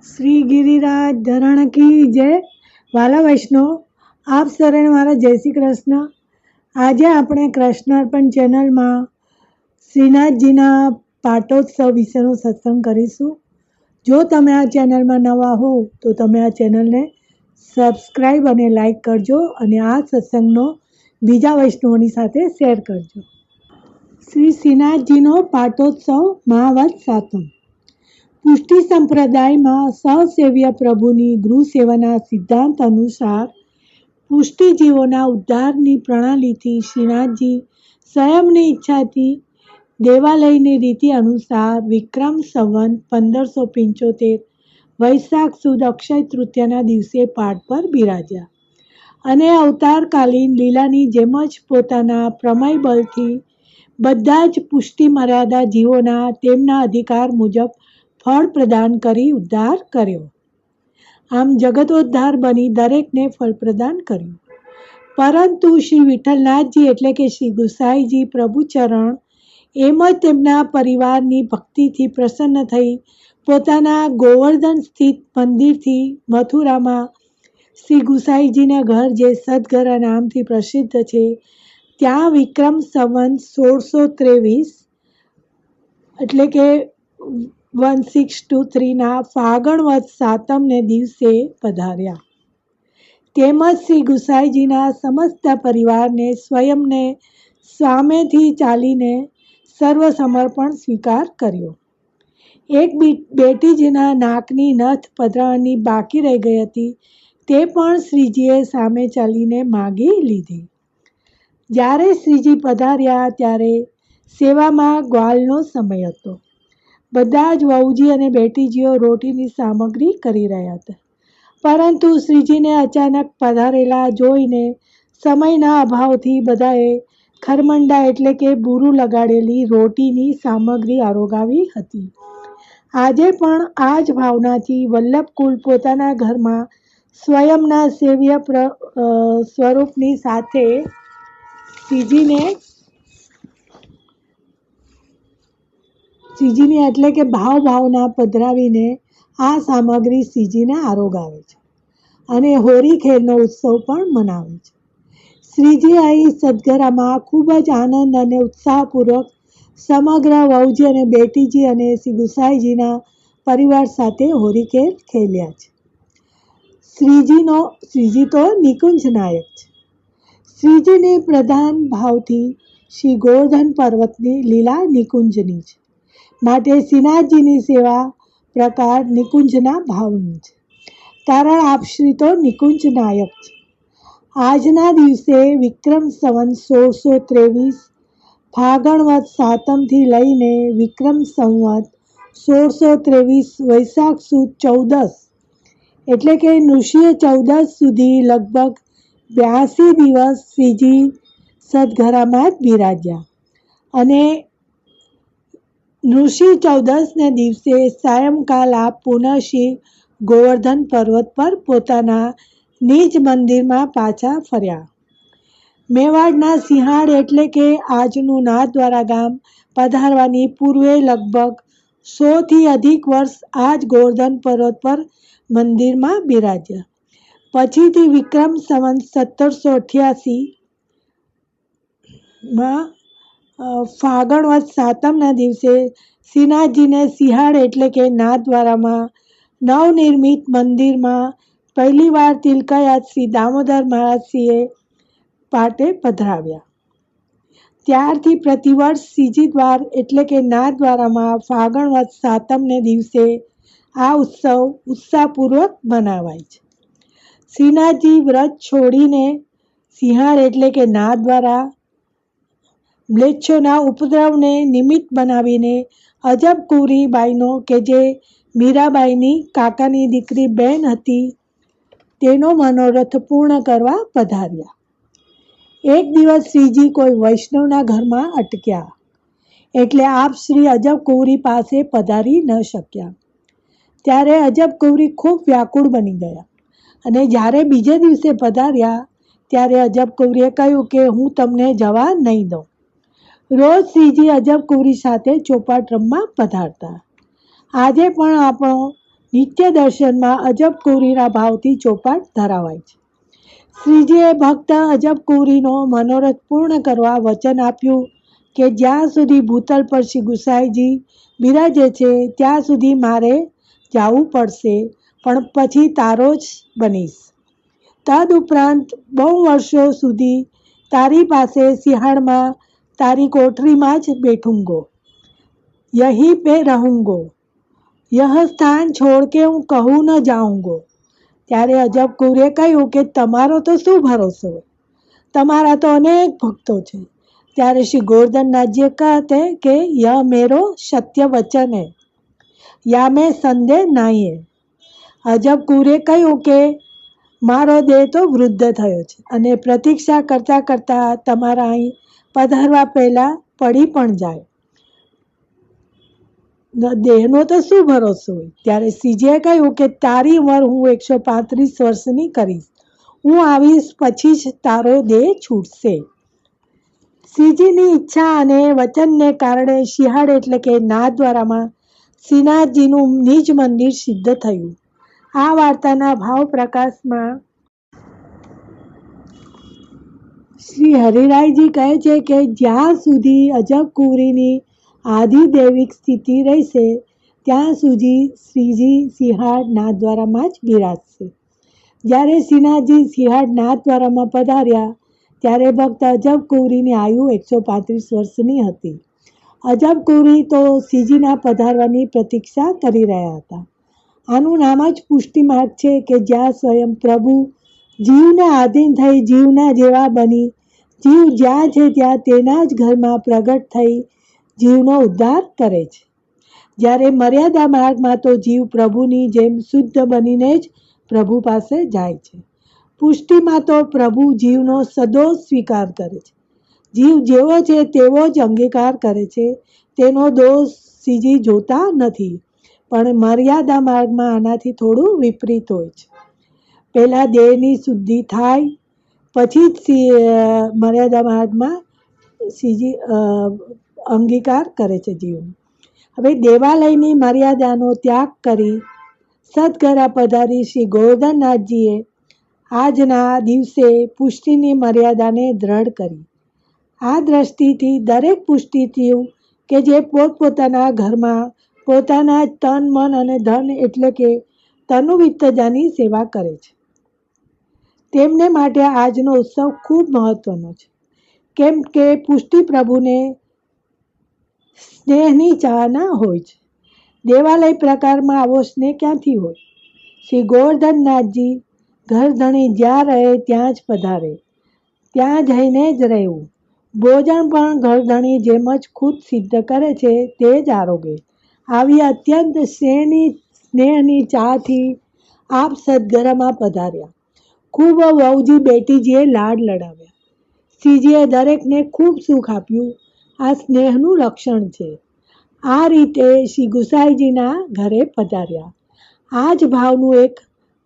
શ્રી ગિરિરાજ ધરણ કી જય. વાલા વૈષ્ણવ, આપ સર્વેને મારા જય શ્રી કૃષ્ણ. આજે આપણે કૃષ્ણાર્પણ ચેનલમાં શ્રીનાથજીના પાટોત્સવ વિશેનો સત્સંગ કરીશું. જો તમે આ ચેનલમાં નવા હો તો તમે આ ચેનલને સબસ્ક્રાઈબ અને લાઈક કરજો અને આ સત્સંગનો બીજા વૈષ્ણવોની સાથે શેર કરજો. શ્રી શ્રીનાથજીનો પાટોત્સવ મહાવત સાતમ. પુષ્ટિ સંપ્રદાયમાં સહસેવ્ય પ્રભુની ગૃહ સેવાના સિદ્ધાંત અનુસાર પુષ્ટિજીવોના ઉદ્ધારની પ્રણાલીથી શ્રીનાથજી સ્વયંની ઈચ્છાથી દેવાલયની રીતિ અનુસાર વિક્રમ સંવત 1575 વૈશાખ સુદ અક્ષય તૃતીયાના દિવસે પાટ પર બિરાજ્યા અને અવતારકાલીન લીલાની જેમ જ પોતાના પ્રમેય બળથી બધા જ પુષ્ટિ મર્યાદા જીવોના તેમના અધિકાર મુજબ ફળ પ્રદાન કરી ઉદ્ધાર કર્યો. આમ જગતોદ્ધાર બની દરેકને ફળ પ્રદાન કર્યું. પરંતુ શ્રી વિઠ્ઠલનાથજી એટલે કે શ્રી ગુસાઈજી પ્રભુચરણ એમ જ તેમના પરિવારની ભક્તિથી પ્રસન્ન થઈ પોતાના ગોવર્ધન સ્થિત મંદિરથી મથુરામાં શ્રી ગુસાઈજીના ઘર જે સદઘરા નામથી પ્રસિદ્ધ છે ત્યાં વિક્રમ સંવત 1623 એટલે કે 1623 ફાગણ વદ સાતમને દિવસે પધાર્યા. તેમજ શ્રી ગુસાઈજીના સમસ્ત પરિવારને સ્વયંને સામેથી ચાલીને સર્વ સમર્પણ સ્વીકાર કર્યો. એક બેટી જેના નાકની નથ પધરાવવાની બાકી રહી ગઈ હતી તે પણ શ્રીજીએ સામે ચાલીને માગી લીધી. જ્યારે શ્રીજી પધાર્યા ત્યારે સેવામાં ગ્વાલનો સમય હતો. બધા જ વહુજી અને બેટીજીઓ રોટીની સામગ્રી કરી રહ્યા હતા. પરંતુ શ્રીજીને અચાનક પધારેલા જોઈને સમયના અભાવથી બધાએ ખરમંડા એટલે કે બૂરું લગાડેલી રોટીની સામગ્રી આરોગાવી હતી. આજે પણ આ જ ભાવનાથી વલ્લભકુલ પોતાના ઘરમાં સ્વયંના સેવ્ય સ્વરૂપની સાથે શ્રીજીની એટલે કે ભાવના પધરાવીને આ સામગ્રી શ્રીજીને આરોગાવે છે અને હોળી ખેલનો ઉત્સવ પણ મનાવે છે. શ્રીજી અહીં સદઘરામાં ખૂબ જ આનંદ અને ઉત્સાહપૂર્વક સમગ્ર વહુજી અને બેટીજી અને શ્રી ગુસાઈજીના પરિવાર સાથે હોળી ખેલ ખેલ્યા છે. શ્રીજી તો નિકુંજ નાયક છે. શ્રીજીની પ્રધાન ભાવથી શ્રી ગોવર્ધન પર્વતની લીલા નિકુંજની છે. માટે શ્રીનાથજીની સેવા પ્રકાર નિકુંજના ભાવની છે. કારણ આપશ્રી તો નિકુંજ નાયક છે. આજના દિવસે વિક્રમ સંવત 1623 ફાગણ વદ સાતમથી લઈને વિક્રમ સંવત 1623 વૈશાખ સુદ 14 એટલે કે નૃષીય 14 સુધી લગભગ 82 દિવસ શ્રીજી સદઘરામાં જ બિરાજ્યા અને નૃષિ 14ને દિવસે સાયંકાલ આપ પુનઃ શ્રી ગોવર્ધન પર્વત પર પોતાના નિજ મંદિરમાં પાછા ફર્યા. મેવાડના સિંહાડ એટલે કે આજનું નાથદ્વારા ગામ પધારવાની પૂર્વે લગભગ 100 થી અધિક વર્ષ આ જ ગોવર્ધન પર્વત પર મંદિરમાં બિરાજ્યા. પછીથી વિક્રમ સંવત 1788 ફાગણ વદ સાતમના દિવસે શ્રીનાથજીને સિંહાડ એટલે કે નાથદ્વારામાં નવનિર્મિત મંદિરમાં પહેલી વાર તિલકાયાત શ્રી દામોદર મહારાજશ્રીએ પાટે પધરાવ્યા. ત્યારથી પ્રતિવર્ષ શ્રીજી દ્વાર એટલે કે નાથદ્વારામાં ફાગણ વદ સાતમને દિવસે આ ઉત્સવ ઉત્સાહપૂર્વક મનાવાય છે. શ્રીનાથજી વ્રત છોડીને સિંહાડ એટલે કે નાથદ્વારા મ્લેચ્છોના ઉપદ્રવને નિમિત્ત બનાવીને અજબકુંવરી બાઈનો કે જે મીરાબાઈની કાકાની દીકરી બહેન હતી તેનો મનોરથ પૂર્ણ કરવા પધાર્યા. એક દિવસ શ્રીજી કોઈ વૈષ્ણવના ઘરમાં અટક્યા એટલે આપ શ્રી અજબકુંવરી પાસે પધારી ન શક્યા. ત્યારે અજબકુંવરી ખૂબ વ્યાકુળ બની ગયા અને જ્યારે બીજે દિવસે પધાર્યા ત્યારે અજબકુંવરીએ કહ્યું કે હું તમને જવા નહીં દઉં. રોજ શ્રીજી અજબકુંવરી સાથે ચોપાટ રમવા પધારતા. આજે પણ આપણો નિત્ય દર્શનમાં અજબકુરીના ભાવથી ચોપાટ ધરાવાય છે. શ્રીજીએ ભક્ત અજબકુરીનો મનોરથ પૂર્ણ કરવા વચન આપ્યું કે જ્યાં સુધી ભૂતલ પર શ્રી ગુસાઈજી બિરાજે છે ત્યાં સુધી મારે જવું પડશે, પણ પછી તારો જ બનીશ. તદ ઉપરાંત બહુ વર્ષો સુધી તારી પાસે સિંહાળમાં તારી કોઠરીમાં જ બેઠુંગો, યહીં પે રહુંગો, યહ સ્થાન છોડ કે હું કહું ન જાઉંગો. ત્યારે અજબકુરે કહ્યું કે તમારો તો શું ભરોસો, તમારા તો અનેક ભક્તો છે. ત્યારે શ્રી ગોર્ધનનાથજીએ કહતે કે યહ મેરો સત્ય વચન હૈ, યા મેં સંદેહ નહીં હૈ. અજબકુરે કહ્યું કે મારો દેહ તો વૃદ્ધ થયો છે અને પ્રતીક્ષા કરતાં કરતાં તમારા અહીં પધારવા પહેલાં પડી પણ જાય. દેહનો તો શું ભરોસો હોય. ત્યારે શ્રીજીએ કહ્યું કે તારી ઉંમર હું 135 વર્ષની કરીશ, હું આવીશ પછી જ તારો દેહ છૂટશે. શ્રીજીની ઈચ્છા અને વચનને કારણે સિંહાળ એટલે કે નાથદ્વારામાં શ્રીનાથજીનું નિજ મંદિર સિદ્ધ થયું. આ વાર્તાના ભાવ પ્રકાશમાં શ્રી હરિરાયજી કહે છે કે જ્યાં સુધી અજબકુરીની આધિદૈવિક સ્થિતિ રહેશે ત્યાં સુધી શ્રીજી સિંહાળ નાથદ્વારામાં જ બિરાજશે. જ્યારે શ્રીનાથજી સિંહાળ નાથદ્વારામાં પધાર્યા ત્યારે ભક્ત અજબકુરીની આયુ 135 વર્ષની હતી. અજબકુરી તો શ્રીજીના પધારવાની પ્રતીક્ષા કરી રહ્યા હતા. આનું નામ જ પુષ્ટિ માર્ગ છે કે જ્યાં સ્વયં પ્રભુ જીવને આધીન થઈ જીવના જેવા બની જીવ જ્યાં છે ત્યાં તેના જ ઘરમાં પ્રગટ થઈ જીવનો ઉદ્ધાર કરે છે. જ્યારે મર્યાદા માર્ગમાં તો જીવ પ્રભુની જેમ શુદ્ધ બનીને જ પ્રભુ પાસે જાય છે. પુષ્ટિમાં તો પ્રભુ જીવનો સદોષ સ્વીકાર કરે છે. જીવ જેવો છે તેવો જ અંગીકાર કરે છે, તેનો દોષ શ્રીજી જોતા નથી. પણ મર્યાદા માર્ગમાં આનાથી થોડું વિપરીત હોય છે. પહેલાં દેહની શુદ્ધિ થાય પછી જ મર્યાદા માર્ગમાં શ્રીજી અંગીકાર કરે છે જીવનો. હવે દેવાલયની મર્યાદાનો ત્યાગ કરી સદઘરા પધારી શ્રી ગોર્ધનનાથજીએ આજના દિવસે પુષ્ટિની મર્યાદાને દ્રઢ કરી. આ દ્રષ્ટિથી દરેક પુષ્ટિથીઓ કે જે પોતપોતાના ઘરમાં પોતાના તન મન અને ધન એટલે કે તનુવિત્તજાની સેવા કરે છે તેમને માટે આજનો ઉત્સવ ખૂબ મહત્વનો છે. કેમ કે પુષ્ટિ પ્રભુને સ્નેહની ચાહના હોય છે. દેવાલય પ્રકારમાં આવો સ્નેહ ક્યાંથી હોય. શ્રી ગોર્ધનનાથજી ઘરધણી જ્યાં રહે ત્યાં જ પધારે, ત્યાં જઈને જ રહેવું. ભોજન પણ ઘરધણી જેમ જ ખુદ સિદ્ધ કરે છે તે જ આરોગે. આવી અત્યંત સ્નેહની ચાહથી આપ સદઘરમાં પધાર્યા. ખૂબ વહુજી બેટીજીએ લાડ લડાવ્યા. શ્રીજીએ દરેકને ખૂબ સુખ આપ્યું. આ સ્નેહનું લક્ષણ છે. આ રીતે શ્રી ગુસાઈજીના ઘરે પધાર્યા. આ જ ભાવનું એક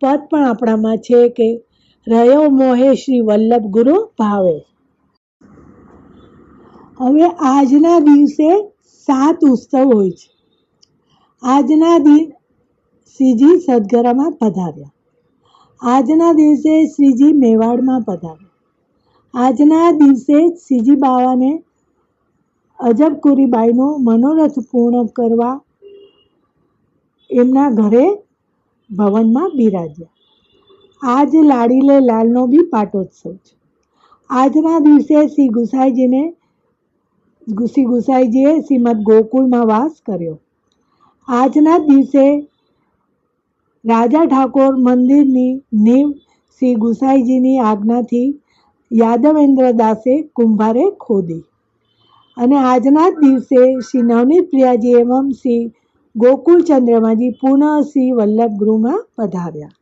પદ પણ આપણામાં છે કે રહ્યો મોહે શ્રી વલ્લભ ગુરુ ભાવે. હવે આજના દિવસે 7 ઉત્સવ હોય છે. આજના દિન શ્રીજી સદઘરામાં પધાર્યા. આજના દિવસે શ્રીજી મેવાડમાં પધાર્યા. આજના દિવસે શ્રીજી બાવાને અજબકુરીબાઈનો મનોરથ પૂર્ણ કરવા એમના ઘરે ભવનમાં બિરાજ્યા. આજ લાડીલે લાલનો બી પાટોત્સવ છે. આજના દિવસે શ્રી ગુસાઈજીએ શ્રીમદ ગોકુળમાં વાસ કર્યો. આજના દિવસે રાજા ઠાકોર મંદિરની નીવ શ્રી ગુસાઈજીની આજ્ઞાથી યાદવેન્દ્ર દાસે કુંભારે ખોદી. અને આજના જ દિવસે શ્રી નવનીત પ્રિયાજી એવં શ્રી ગોકુળ ચંદ્રમાજી પુનઃ શ્રી વલ્લભ ગૃહમાં પધાર્યા.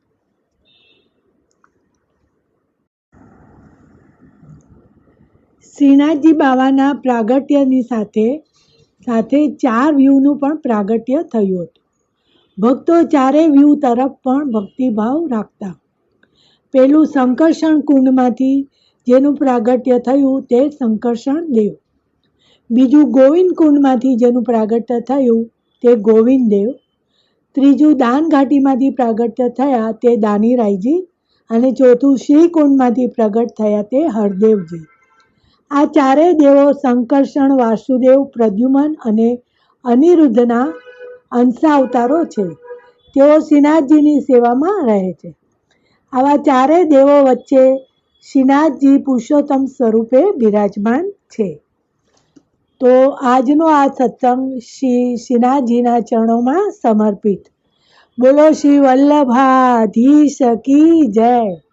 શ્રીનાથજી બાવાના પ્રાગટ્યની સાથે 4 વ્યૂહનું પણ પ્રાગટ્ય થયું હતું. ભક્તો ચારેય વ્યૂહ તરફ પણ ભક્તિભાવ રાખતા. પેલું સંકર્ષણ કુંડમાંથી જેનું પ્રાગટ્ય થયું તે સંકર્ષણ દેવ. બીજું ગોવિંદ કુંડમાંથી જેનું પ્રાગટ્ય થયું તે ગોવિંદ દેવ. ત્રીજું દાનઘાટીમાંથી પ્રાગટ્ય થયા તે દાનીરાયજી, અને ચોથું શ્રીકુંડમાંથી પ્રગટ થયા તે હરદેવજી. આ ચારેય દેવો સંકર્ષણ, વાસુદેવ, પ્રદ્યુમન અને અનિરુદ્ધના અંશાવતારો છે. તેઓ શ્રીનાથજીની સેવામાં રહે છે. આવા ચારેય દેવો વચ્ચે શ્રીનાથજી પુરુષોત્તમ સ્વરૂપે બિરાજમાન છે. તો આજનો આ સત્સંગ શ્રીનાથજીના ચરણોમાં સમર્પિત. બોલો શ્રી વલ્લભાધીશ કી જય.